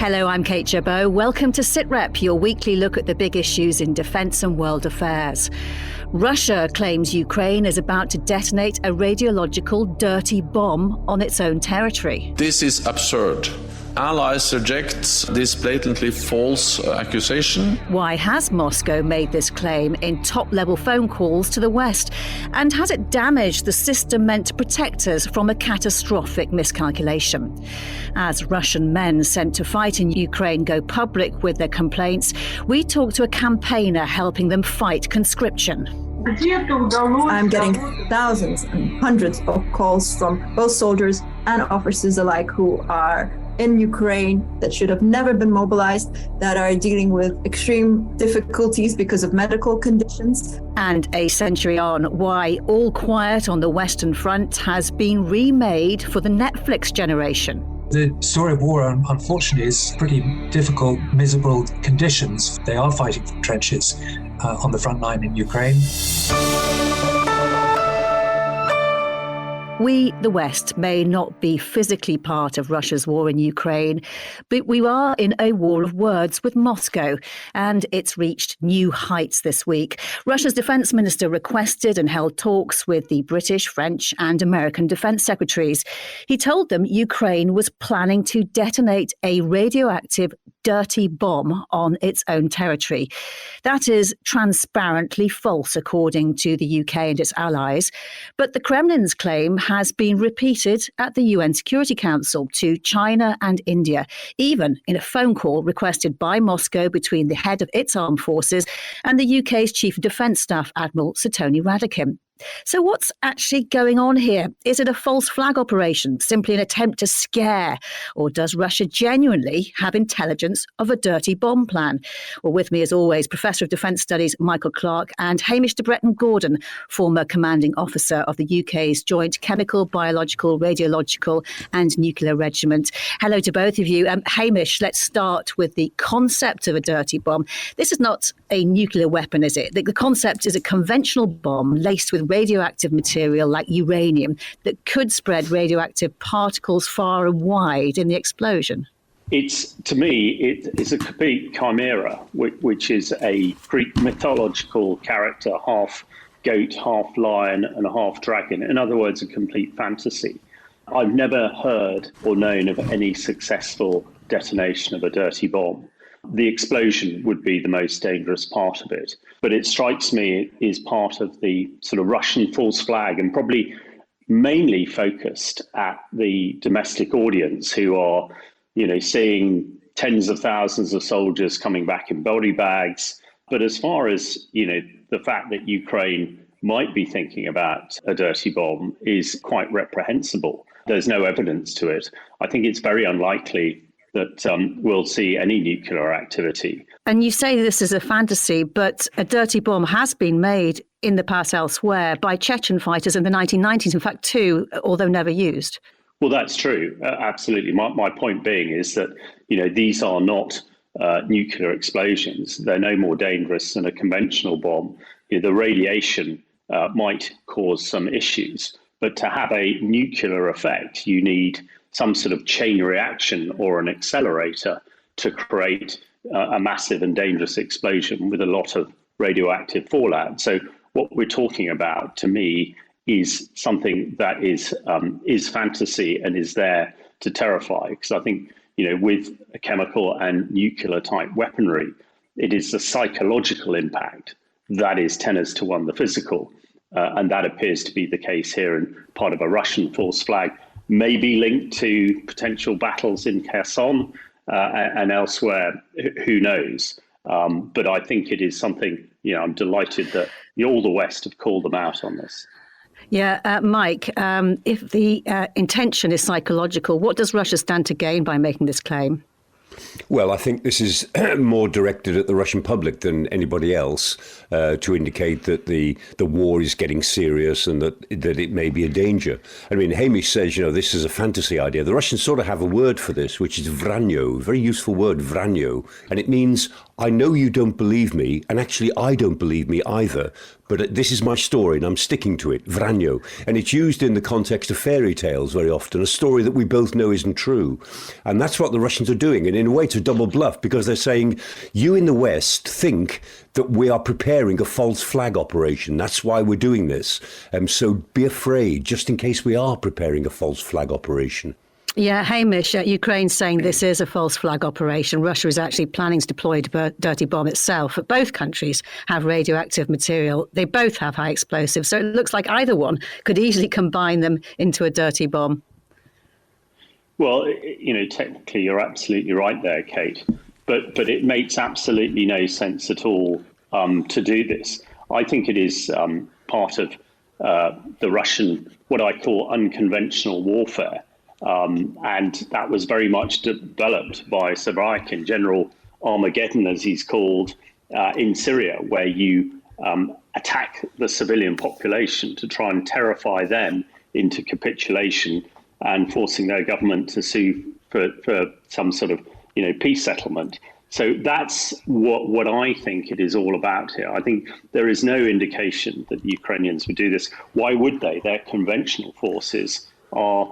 Hello, I'm Kate Jabot. Welcome to Sitrep, your weekly look at the big issues in defence and world affairs. Russia claims Ukraine is about to detonate a radiological dirty bomb on its own territory. This is absurd. Allies reject this blatantly false accusation. Why has Moscow made this claim in top-level phone calls to the West? And has it damaged the system meant to protect us from a catastrophic miscalculation? As Russian men sent to fight in Ukraine go public with their complaints, we talk to a campaigner helping them fight conscription. I'm getting thousands and hundreds of calls from both soldiers and officers alike who are in Ukraine that should have never been mobilized, that are dealing with extreme difficulties because of medical conditions. And a century on, why All Quiet on the Western Front has been remade for the Netflix generation. The story of war, unfortunately, is pretty difficult, miserable conditions. They are fighting from trenches on the front line in Ukraine. We, the West, may not be physically part of Russia's war in Ukraine, but we are in a war of words with Moscow, and it's reached new heights this week. Russia's defence minister requested and held talks with the British, French and American defence secretaries. He told them Ukraine was planning to detonate a radioactive dirty bomb on its own territory. That is transparently false, according to the UK and its allies. But the Kremlin's claim has been repeated at the UN Security Council to China and India, even in a phone call requested by Moscow between the head of its armed forces and the UK's Chief of Defence Staff, Admiral Sir Tony Radakin. So what's actually going on here? Is it a false flag operation, simply an attempt to scare? Or does Russia genuinely have intelligence of a dirty bomb plan? Well, with me as always, Professor of Defence Studies Michael Clarke and Hamish de Bretton-Gordon, former commanding officer of the UK's Joint Chemical, Biological, Radiological and Nuclear Regiment. Hello to both of you. Hamish, let's start with the concept of a dirty bomb. This is not a nuclear weapon, is it? The concept is a conventional bomb laced with radioactive material like uranium that could spread radioactive particles far and wide in the explosion. To me, it is a complete chimera, which is a Greek mythological character, half goat, half lion and half dragon. In other words, a complete fantasy. I've never heard or known of any successful detonation of a dirty bomb. The explosion would be the most dangerous part of it. But it strikes me it is part of the sort of Russian false flag and probably mainly focused at the domestic audience who are, seeing tens of thousands of soldiers coming back in body bags. But as far as, the fact that Ukraine might be thinking about a dirty bomb is quite reprehensible. There's no evidence to it. I think it's very unlikely that we'll see any nuclear activity. And you say this is a fantasy, but a dirty bomb has been made in the past elsewhere by Chechen fighters in the 1990s, in fact, two, although never used. Well, that's true. Absolutely. My point being is that, these are not nuclear explosions. They're no more dangerous than a conventional bomb. The radiation might cause some issues, but to have a nuclear effect, you need some sort of chain reaction or an accelerator to create a massive and dangerous explosion with a lot of radioactive fallout. So what we're talking about, to me, is something that is fantasy and is there to terrify. Because I think, with a chemical and nuclear type weaponry, it is the psychological impact that is 10 to 1 the physical. And that appears to be the case here, and part of a Russian false flag may be linked to potential battles in Kherson and elsewhere, who knows? But I think it is something, I'm delighted that all the West have called them out on this. Yeah, Mike, if the intention is psychological, what does Russia stand to gain by making this claim? Well, I think this is more directed at the Russian public than anybody else to indicate that the war is getting serious and that it may be a danger. I mean, Hamish says, this is a fantasy idea. The Russians sort of have a word for this, which is vranyo, very useful word, vranyo. And it means, I know you don't believe me, and actually I don't believe me either, But this is my story, and I'm sticking to it, Vranyo. And it's used in the context of fairy tales very often, a story that we both know isn't true. And that's what the Russians are doing. And in a way, it's a double bluff, because they're saying, you in the West think that we are preparing a false flag operation. That's why we're doing this. So be afraid, just in case we are preparing a false flag operation. Yeah, Hamish, Ukraine's saying this is a false flag operation. Russia is actually planning to deploy a dirty bomb itself. But both countries have radioactive material. They both have high explosives. So it looks like either one could easily combine them into a dirty bomb. Well, technically you're absolutely right there, Kate. But it makes absolutely no sense at all to do this. I think it is part of the Russian, what I call unconventional warfare. And that was very much developed by Sorokin, General Armageddon, as he's called, in Syria, where you attack the civilian population to try and terrify them into capitulation and forcing their government to sue for some sort of peace settlement. So that's what I think it is all about here. I think there is no indication that the Ukrainians would do this. Why would they? Their conventional forces are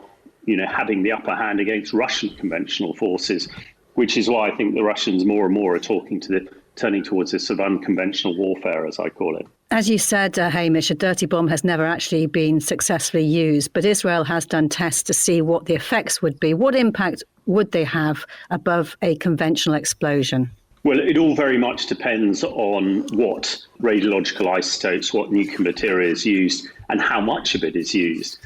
having the upper hand against Russian conventional forces, which is why I think the Russians more and more are turning towards this sort of unconventional warfare, as I call it. As you said, Hamish, a dirty bomb has never actually been successfully used, but Israel has done tests to see what the effects would be. What impact would they have above a conventional explosion? Well, it all very much depends on what radiological isotopes, what nuclear material is used, and how much of it is used.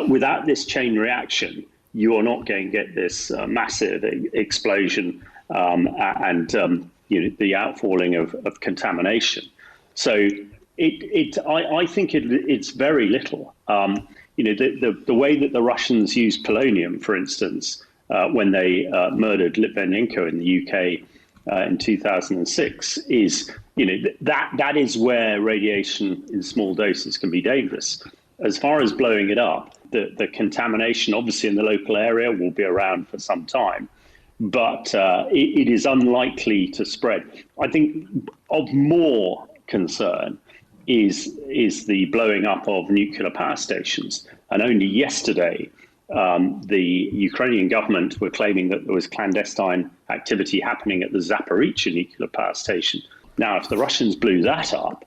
Without this chain reaction, you are not going to get this massive explosion and the outfalling of contamination. So I think it's very little. The way that the Russians used polonium, for instance, when they murdered Litvinenko in the UK in 2006, is that is where radiation in small doses can be dangerous. As far as blowing it up, the contamination, obviously in the local area, will be around for some time, but it is unlikely to spread. I think of more concern is the blowing up of nuclear power stations. And only yesterday, the Ukrainian government were claiming that there was clandestine activity happening at the Zaporizhzhia nuclear power station. Now, if the Russians blew that up,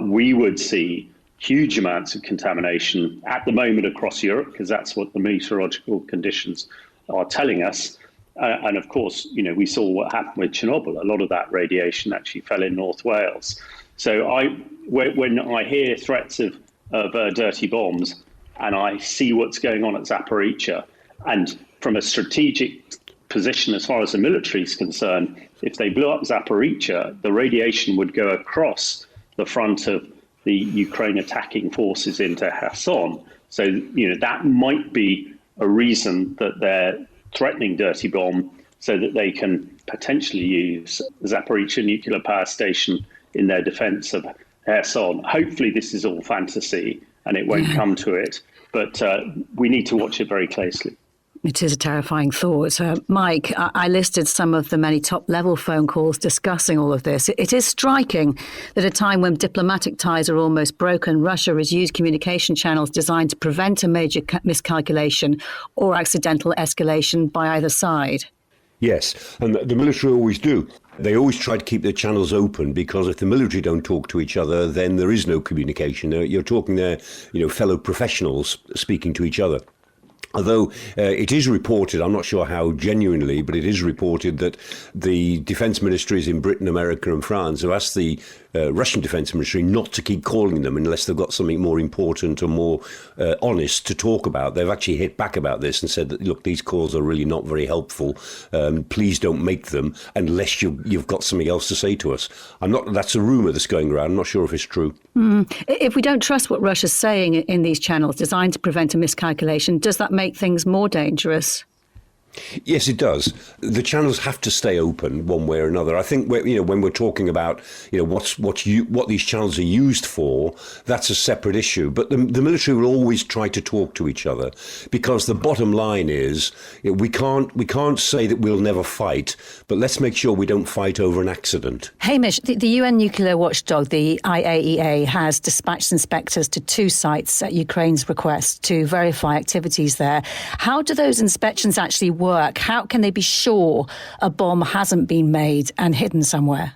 we would see huge amounts of contamination at the moment across Europe, because that's what the meteorological conditions are telling us. And of course, we saw what happened with Chernobyl. A lot of that radiation actually fell in North Wales. So when I hear threats of dirty bombs and I see what's going on at Zaporizhzhia, and from a strategic position as far as the military is concerned, if they blew up Zaporizhzhia, the radiation would go across the front of the Ukraine attacking forces into Kherson. So, that might be a reason that they're threatening dirty bomb, so that they can potentially use Zaporizhzhia nuclear power station in their defense of Kherson. Hopefully this is all fantasy and it won't come to it, but we need to watch it very closely. It is a terrifying thought. Mike, I listed some of the many top-level phone calls discussing all of this. It is striking that at a time when diplomatic ties are almost broken, Russia has used communication channels designed to prevent a major miscalculation or accidental escalation by either side. Yes, and the military always do. They always try to keep their channels open, because if the military don't talk to each other, then there is no communication. You're talking there, fellow professionals speaking to each other. Although it is reported, I'm not sure how genuinely, but it is reported that the defence ministries in Britain, America and France have asked the Russian defence ministry not to keep calling them unless they've got something more important or more honest to talk about. They've actually hit back about this and said that, look, these calls are really not very helpful. Please don't make them unless you've got something else to say to us. That's a rumour that's going around. I'm not sure if it's true. If we don't trust what Russia's saying in these channels designed to prevent a miscalculation, does that make things more dangerous? Yes, it does. The channels have to stay open one way or another. I think when we're talking about what these channels are used for, that's a separate issue. But the military will always try to talk to each other, because the bottom line is we can't say that we'll never fight, but let's make sure we don't fight over an accident. Hamish, the UN nuclear watchdog, the IAEA, has dispatched inspectors to 2 sites at Ukraine's request to verify activities there. How do those inspections actually work? How can they be sure a bomb hasn't been made and hidden somewhere?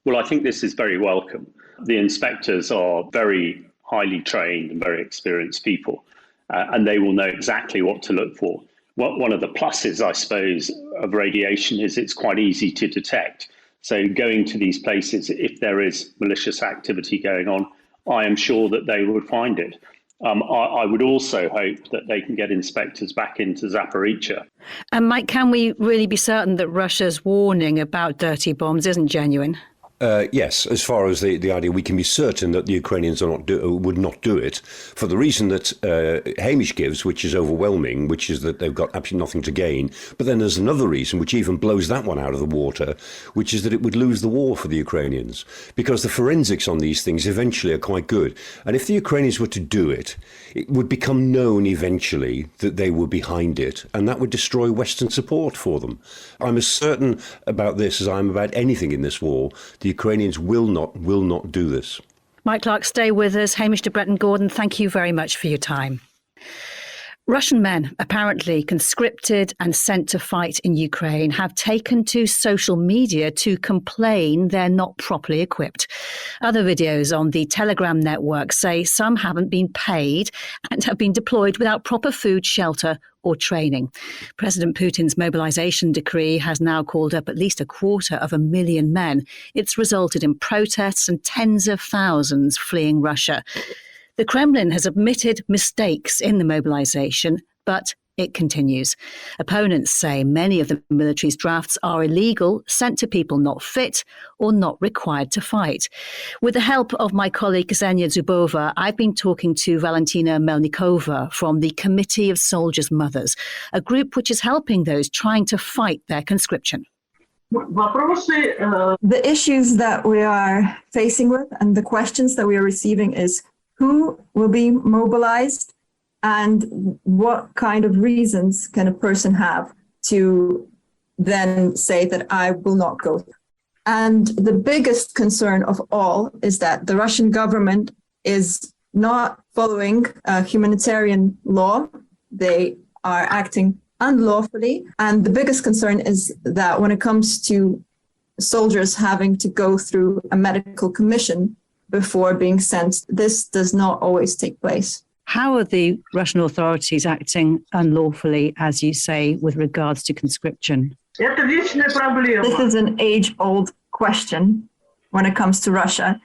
Well, I think this is very welcome. The inspectors are very highly trained and very experienced people, and they will know exactly what to look for. One of the pluses, I suppose, of radiation is it's quite easy to detect. So going to these places, if there is malicious activity going on, I am sure that they would find it. I would also hope that they can get inspectors back into Zaporizhzhia. And Mike, can we really be certain that Russia's warning about dirty bombs isn't genuine? Yes, as far as the idea, we can be certain that the Ukrainians would not do it, for the reason that Hamish gives, which is overwhelming, which is that they've got absolutely nothing to gain. But then there's another reason, which even blows that one out of the water, which is that it would lose the war for the Ukrainians, because the forensics on these things eventually are quite good. And if the Ukrainians were to do it, it would become known eventually that they were behind it, and that would destroy Western support for them. I'm as certain about this as I am about anything in this war. The Ukrainians will not do this. Mike Clark, stay with us. Hamish de Bretton-Gordon, thank you very much for your time. Russian men, apparently conscripted and sent to fight in Ukraine, have taken to social media to complain they're not properly equipped. Other videos on the Telegram network say some haven't been paid and have been deployed without proper food, shelter or training. President Putin's mobilization decree has now called up at least 250,000 men. It's resulted in protests and tens of thousands fleeing Russia. The Kremlin has admitted mistakes in the mobilization, but it continues. Opponents say many of the military's drafts are illegal, sent to people not fit or not required to fight. With the help of my colleague Ksenia Zubova, I've been talking to Valentina Melnikova from the Committee of Soldiers' Mothers, a group which is helping those trying to fight their conscription. The issues that we are facing with and the questions that we are receiving is who will be mobilized and what kind of reasons can a person have to then say that I will not go. And the biggest concern of all is that the Russian government is not following humanitarian law. They are acting unlawfully. And the biggest concern is that when it comes to soldiers having to go through a medical commission before being sent, this does not always take place. How are the Russian authorities acting unlawfully, as you say, with regards to conscription? This is an age-old question when it comes to Russia.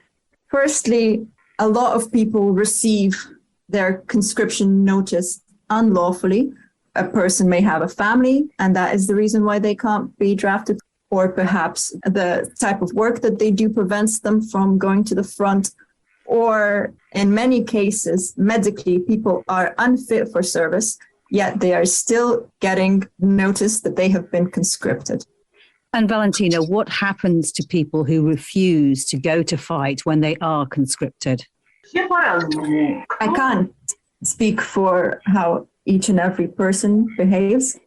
Firstly, a lot of people receive their conscription notice unlawfully. A person may have a family, and that is the reason why they can't be drafted. Or perhaps the type of work that they do prevents them from going to the front. Or in many cases, medically, people are unfit for service, yet they are still getting notice that they have been conscripted. And Valentina, what happens to people who refuse to go to fight when they are conscripted? I can't speak for how each and every person behaves.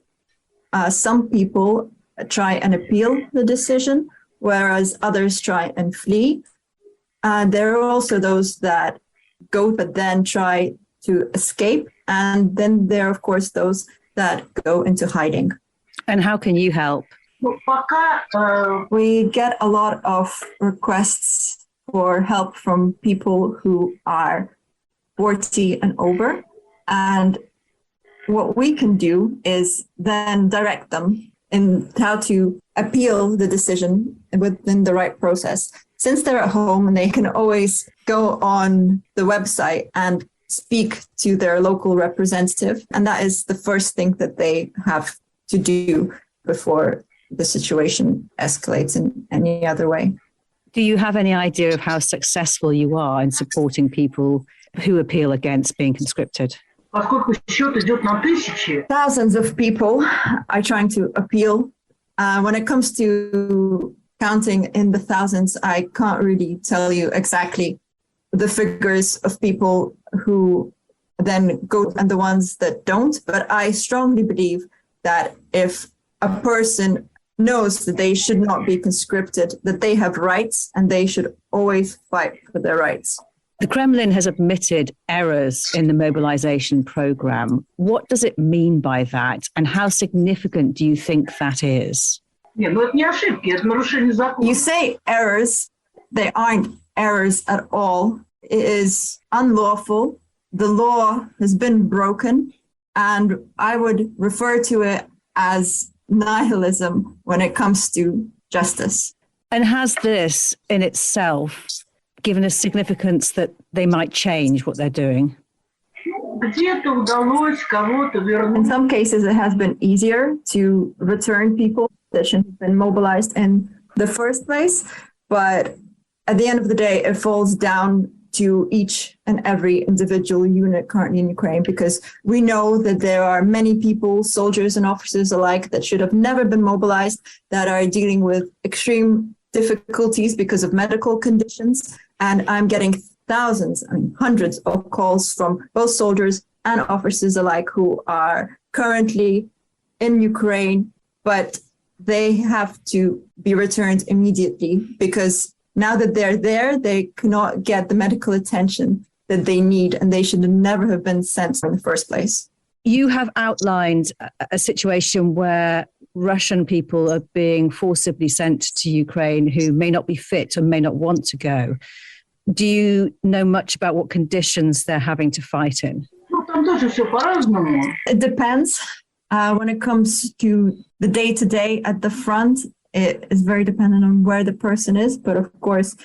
Some people try and appeal the decision, whereas others try and flee. There are also those that go but then try to escape. And then there are, of course, those that go into hiding. And how can you help? We get a lot of requests for help from people who are 40 and over. And what we can do is then direct them in how to appeal the decision within the right process. Since they're at home, and they can always go on the website and speak to their local representative. And that is the first thing that they have to do before the situation escalates in any other way. Do you have any idea of how successful you are in supporting people who appeal against being conscripted? Thousands of people are trying to appeal. When it comes to counting in the thousands, I can't really tell you exactly the figures of people who then go and the ones that don't. But I strongly believe that if a person knows that they should not be conscripted, that they have rights and they should always fight for their rights. The Kremlin has admitted errors in the mobilization program. What does it mean by that? And how significant do you think that is? You say errors, they aren't errors at all. It is unlawful. The law has been broken, and I would refer to it as nihilism when it comes to justice. And has this in itself given a significance that they might change what they're doing? In some cases, it has been easier to return people that shouldn't have been mobilized in the first place. But at the end of the day, it falls down to each and every individual unit currently in Ukraine, because we know that there are many people, soldiers and officers alike, that should have never been mobilized, that are dealing with extreme difficulties because of medical conditions. And I'm getting thousands and hundreds of calls from both soldiers and officers alike who are currently in Ukraine, but they have to be returned immediately because now that they're there, they cannot get the medical attention that they need, and they should never have been sent in the first place. You have outlined a situation where Russian people are being forcibly sent to Ukraine who may not be fit and may not want to go. Do you know much about what conditions they're having to fight in? It depends. When it comes to the day-to-day at the front, it is very dependent on where the person is. But of course,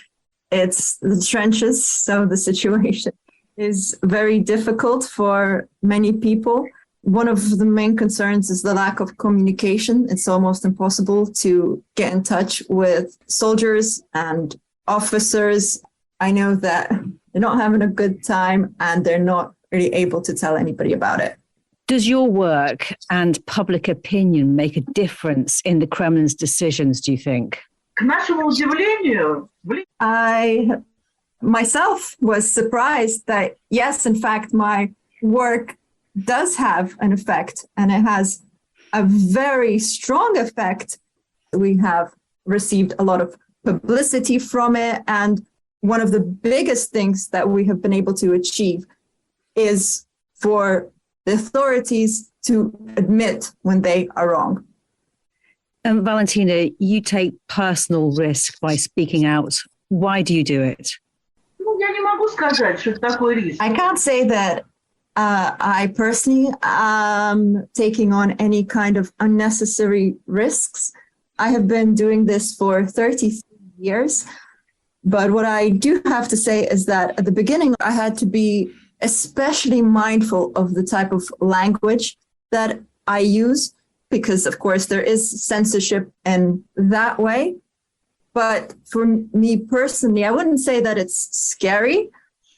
it's the trenches. So the situation is very difficult for many people. One of the main concerns is the lack of communication. It's almost impossible to get in touch with soldiers and officers. I know that they're not having a good time and they're not really able to tell anybody about it. Does your work and public opinion make a difference in the Kremlin's decisions, do you think? I myself was surprised that, yes, in fact, my work does have an effect, and it has a very strong effect. We have received a lot of publicity from it, and one of the biggest things that we have been able to achieve is for the authorities to admit when they are wrong. Valentina, you take personal risk by speaking out. Why do you do it? I can't say that I personally am taking on any kind of unnecessary risks. I have been doing this for 33 years. But what I do have to say is that at the beginning, I had to be especially mindful of the type of language that I use, because of course there is censorship in that way. But for me personally, I wouldn't say that it's scary,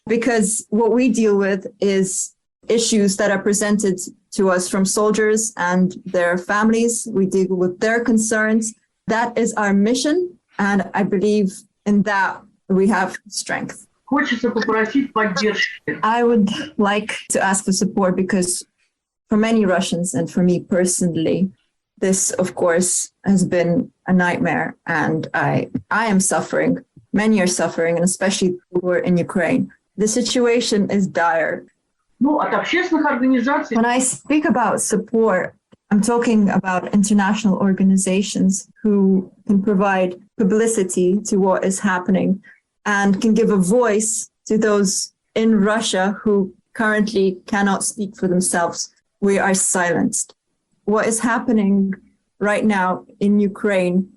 because what we deal with is issues that are presented to us from soldiers and their families. We deal with their concerns. That is our mission. And I believe in that we have strength. I would like to ask for support, because for many Russians and for me personally, this, of course, has been a nightmare, and I am suffering. Many are suffering, and especially who are in Ukraine. The situation is dire. When I speak about support, I'm talking about international organizations who can provide publicity to what is happening and can give a voice to those in Russia who currently cannot speak for themselves. We are silenced. What is happening right now in Ukraine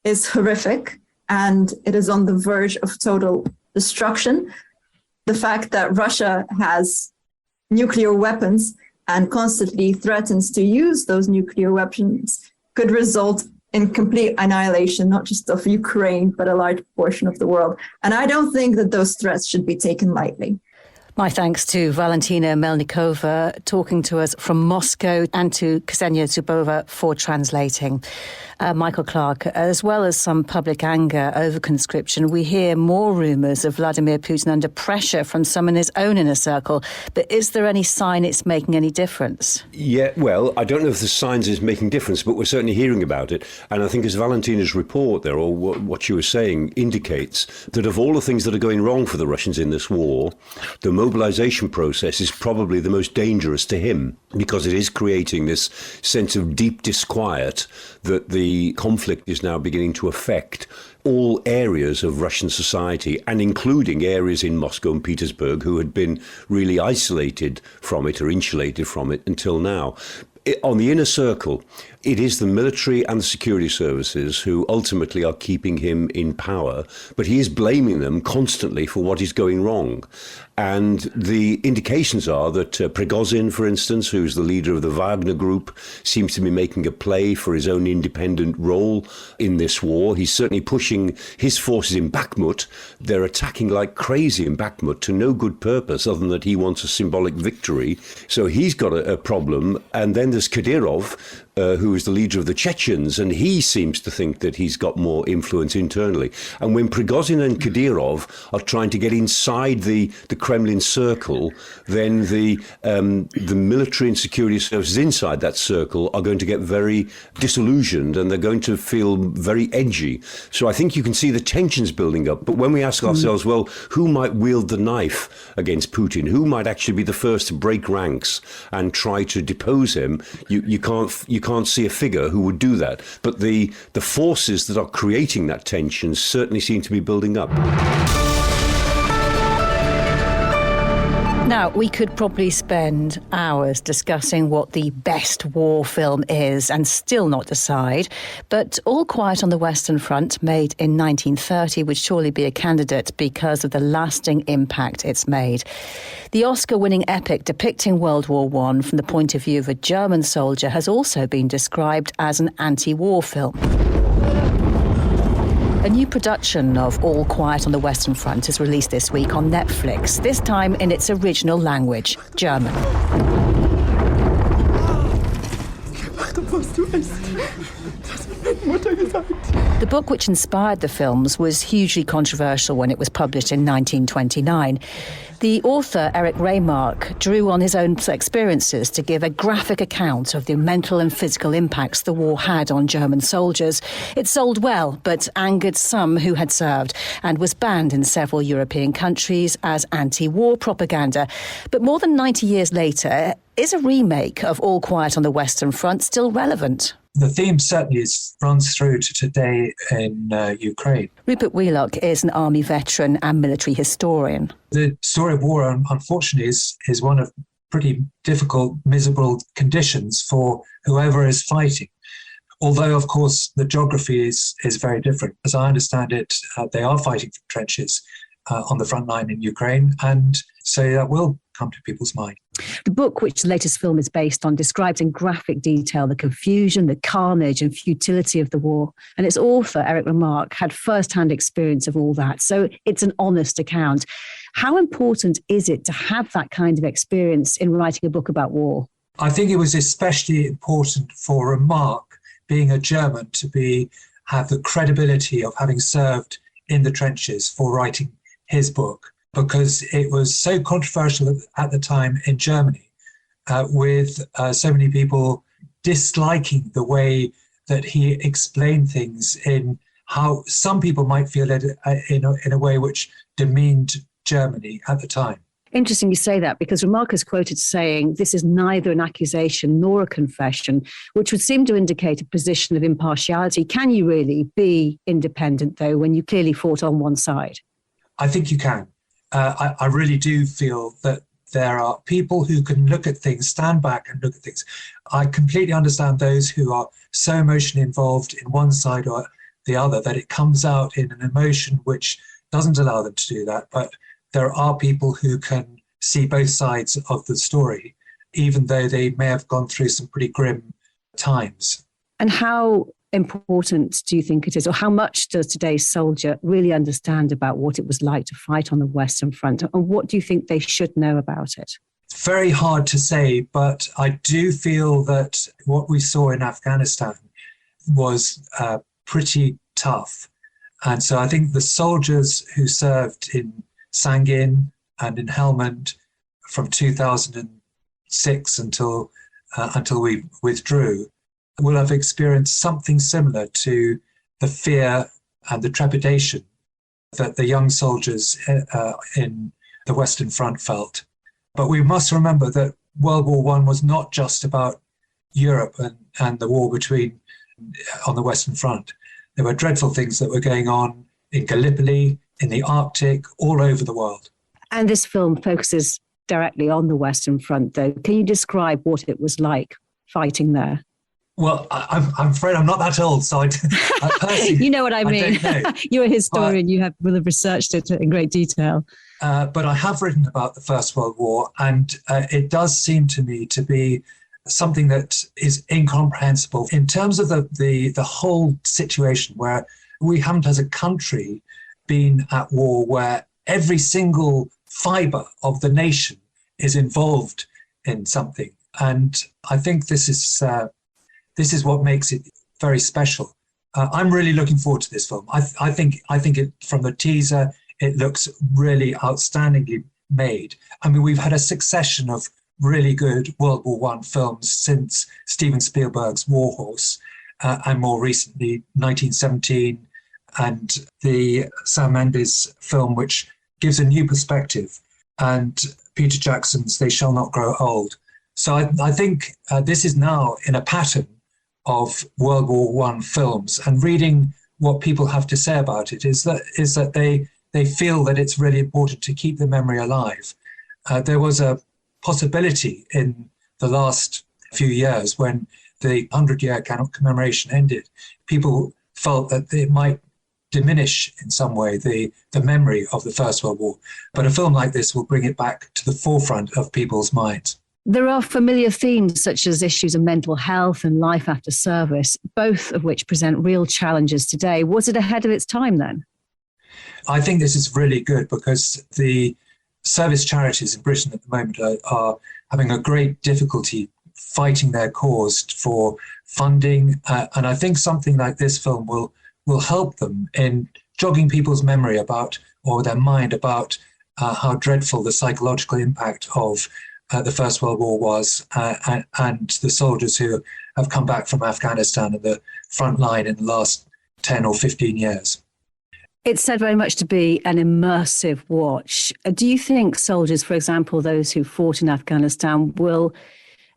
is horrific, and it is on the verge of total destruction. The fact that Russia has nuclear weapons and constantly threatens to use those nuclear weapons could result in complete annihilation, not just of Ukraine, but a large portion of the world. And I don't think that those threats should be taken lightly. My thanks to Valentina Melnikova talking to us from Moscow and to Ksenia Zubova for translating. Michael Clark, as well as some public anger over conscription, we hear more rumours of Vladimir Putin under pressure from some in his own inner circle. But is there any sign it's making any difference? Yeah, well, I don't know if the signs is making difference, but we're certainly hearing about it. And I think as Valentina's report there, or what she was saying, indicates that of all the things that are going wrong for the Russians in this war, the mobilization process is probably the most dangerous to him, because it is creating this sense of deep disquiet that the conflict is now beginning to affect all areas of Russian society, and including areas in Moscow and Petersburg who had been really isolated from it or insulated from it until now. On the inner circle, it is the military and the security services who ultimately are keeping him in power, but he is blaming them constantly for what is going wrong. And the indications are that Prigozhin, for instance, who's the leader of the Wagner group, seems to be making a play for his own independent role in this war. He's certainly pushing his forces in Bakhmut. They're attacking like crazy in Bakhmut to no good purpose other than that he wants a symbolic victory. So he's got a problem. And then there's Kadyrov, who is the leader of the Chechens, and he seems to think that he's got more influence internally. And when Prigozhin and Kadyrov are trying to get inside the Kremlin circle, then the military and security services inside that circle are going to get very disillusioned, and they're going to feel very edgy. So I think you can see the tensions building up. But when we ask ourselves, well, who might wield the knife against Putin? Who might actually be the first to break ranks and try to depose him? You can't see a figure who would do that. But the forces that are creating that tension certainly seem to be building up. Now, we could probably spend hours discussing what the best war film is and still not decide, but All Quiet on the Western Front, made in 1930, would surely be a candidate because of the lasting impact it's made. The Oscar-winning epic depicting World War I from the point of view of a German soldier has also been described as an anti-war film. A new production of All Quiet on the Western Front is released this week on Netflix, this time in its original language, German. The book which inspired the films was hugely controversial when it was published in 1929. The author, Eric Remarque, drew on his own experiences to give a graphic account of the mental and physical impacts the war had on German soldiers. It sold well, but angered some who had served, and was banned in several European countries as anti-war propaganda. But more than 90 years later, is a remake of All Quiet on the Western Front still relevant? The theme certainly runs through to today in Ukraine. Rupert Wheelock is an army veteran and military historian. The story of war, unfortunately, is one of pretty difficult, miserable conditions for whoever is fighting. Although, of course, the geography is very different. As I understand it, they are fighting from trenches on the front line in Ukraine, and so that will come to people's mind. The book, which the latest film is based on, describes in graphic detail the confusion, the carnage and futility of the war. And its author, Eric Remarque, had first-hand experience of all that. So it's an honest account. How important is it to have that kind of experience in writing a book about war? I think it was especially important for Remarque, being a German, to have the credibility of having served in the trenches for writing his book, because it was so controversial at the time in Germany, with so many people disliking the way that he explained things, in how some people might feel it in a way which demeaned Germany at the time. Interesting you say that, because Remarque is quoted saying this is neither an accusation nor a confession, which would seem to indicate a position of impartiality. Can you really be independent, though, when you clearly fought on one side? I think you can. I really do feel that there are people who can look at things, stand back and look at things. I completely understand those who are so emotionally involved in one side or the other that it comes out in an emotion which doesn't allow them to do that. But there are people who can see both sides of the story, even though they may have gone through some pretty grim times. And how important do you think it is, or how much does today's soldier really understand about what it was like to fight on the Western Front? And what do you think they should know about it? It's very hard to say, but I do feel that what we saw in Afghanistan was pretty tough. And so I think the soldiers who served in Sangin and in Helmand from 2006 until we withdrew will have experienced something similar to the fear and the trepidation that the young soldiers in the Western Front felt. But we must remember that World War I was not just about Europe and the war on the Western Front. There were dreadful things that were going on in Gallipoli, in the Arctic, all over the world. And this film focuses directly on the Western Front, though. Can you describe what it was like fighting there? Well, I'm afraid I'm not that old, so I personally, you know what I mean. I don't know. You're a historian. You will have researched it in great detail. But I have written about the First World War, and it does seem to me to be something that is incomprehensible in terms of the whole situation, where we haven't as a country been at war, where every single fibre of the nation is involved in something. And I think this is what makes it very special. I'm really looking forward to this film. I think it, from the teaser, it looks really outstandingly made. I mean, we've had a succession of really good World War I films since Steven Spielberg's War Horse, and more recently 1917, and the Sam Mendes film, which gives a new perspective, and Peter Jackson's They Shall Not Grow Old. So I think this is now in a pattern of World War I films, and reading what people have to say about it is that they feel that it's really important to keep the memory alive. There was a possibility in the last few years when the 100-year commemoration ended. People felt that it might diminish in some way the memory of the First World War. But a film like this will bring it back to the forefront of people's minds. There are familiar themes such as issues of mental health and life after service, both of which present real challenges today. Was it ahead of its time then? I think this is really good because the service charities in Britain at the moment are having a great difficulty fighting their cause for funding. And I think something like this film will help them in jogging people's memory about, or their mind about, how dreadful the psychological impact of the First World War was, and the soldiers who have come back from Afghanistan at the front line in the last 10 or 15 years. It's said very much to be an immersive watch. Do you think soldiers, for example, those who fought in Afghanistan, will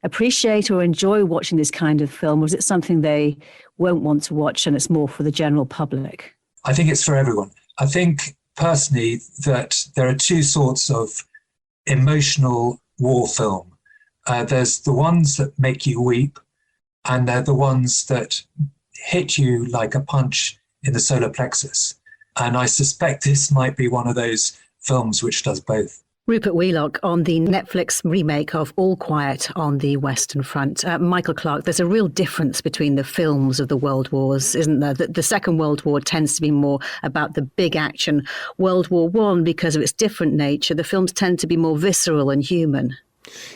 appreciate or enjoy watching this kind of film, or is it something they won't want to watch and it's more for the general public? I think it's for everyone. I think personally that there are two sorts of emotional war film. There's the ones that make you weep, and they're the ones that hit you like a punch in the solar plexus. And I suspect this might be one of those films which does both. Rupert Wheelock on the Netflix remake of All Quiet on the Western Front. Michael Clark, there's a real difference between the films of the World Wars, isn't there? The Second World War tends to be more about the big action. World War One, because of its different nature, the films tend to be more visceral and human.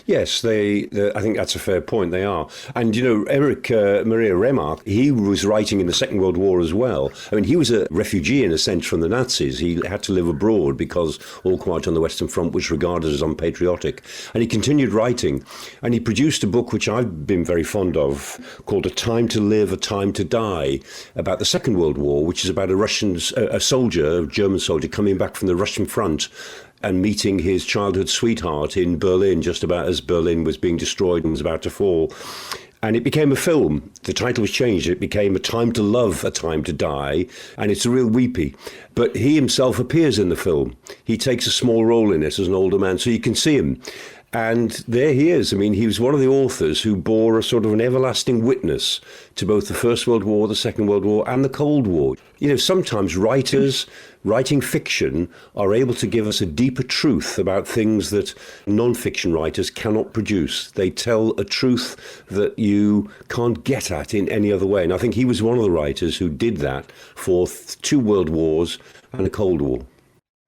Yes, I think that's a fair point. They are. And, Erich Maria Remarque, he was writing in the Second World War as well. I mean, he was a refugee, in a sense, from the Nazis. He had to live abroad because All Quiet on the Western Front was regarded as unpatriotic. And he continued writing. And he produced a book which I've been very fond of, called A Time to Live, A Time to Die, about the Second World War, which is about a German soldier, coming back from the Russian front and meeting his childhood sweetheart in Berlin, just about as Berlin was being destroyed and was about to fall. And it became a film. The title was changed. It became A Time to Love, A Time to Die. And it's a real weepy. But he himself appears in the film. He takes a small role in it as an older man, so you can see him. And there he is. I mean, he was one of the authors who bore a sort of an everlasting witness to both the First World War, the Second World War, and the Cold War. You know, sometimes writers writing fiction are able to give us a deeper truth about things that non-fiction writers cannot produce. They tell a truth that you can't get at in any other way. And I think he was one of the writers who did that for 2 world wars and a Cold War.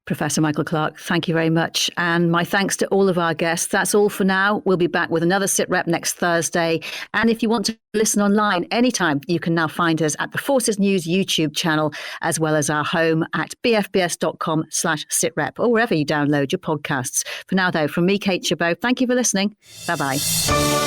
Professor Michael Clarke, thank you very much. And my thanks to all of our guests. That's all for now. We'll be back with another Sitrep next Thursday. And if you want to listen online anytime, you can now find us at the Forces News YouTube channel, as well as our home at bfbs.com/sitrep, or wherever you download your podcasts. For now, though, from me, Kate Chabot, thank you for listening. Bye-bye.